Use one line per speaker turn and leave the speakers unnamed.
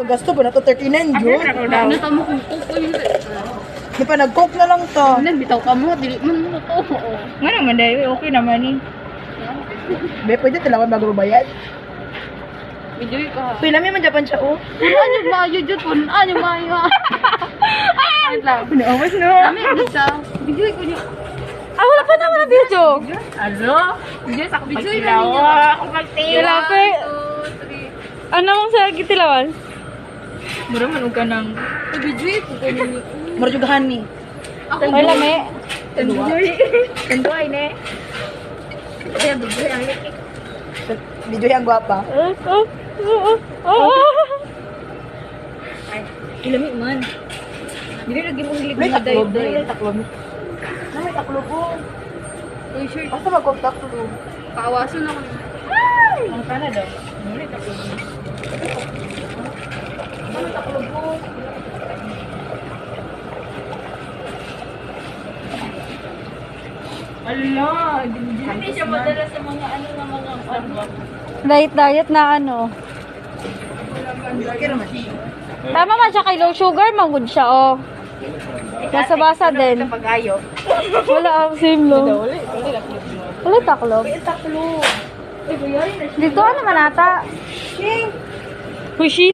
Pagasto ba na to 39 yun?
Ano tamo kung kuko yun?
Di pa nag-coke na lang to.
Bitaw ka mo, dili man mo to.
Nga naman dahil, okay naman eh.
Be, pwede talaga bago bayad.
Video ka.
Pila may man Japan siya, oh.
Ano mayo jud pun? Ano mayo? Ay lang.
Pinawas no.
Kami bisa. Video ko niyo.
Ah, wala pa naman na video.
Ano? Video sa video
Magtilaw. Ako magtilaw.
Tilape.
Ano mong sa gitilawan?
Mura man og kanang video ko kunin ni.
Mura juga hani.
Ako
Ay, lami.
Enjoy. Enjoy ne. Ay, video ang likik.
Video yang gwapa.
Ilami man. Dili lagi mo hilig
May
na
taklob.
day.
May taklob. May taklob po.
Uy, sure.
Basta mag-coke taklob.
Kaawasan ako.
Ang kana daw. Muli taklob.
May taklob po.
Ala, hindi siya madala sa mga ano na mga
Diet na ano.
Kaya naman.
Tama man siya kay low sugar, magod siya, oh. Basa-basa din.
pag-ayo.
Wala ang same low. Wala taklob.
Taklob.
Dito ano man ata?
Ching!
Pushy.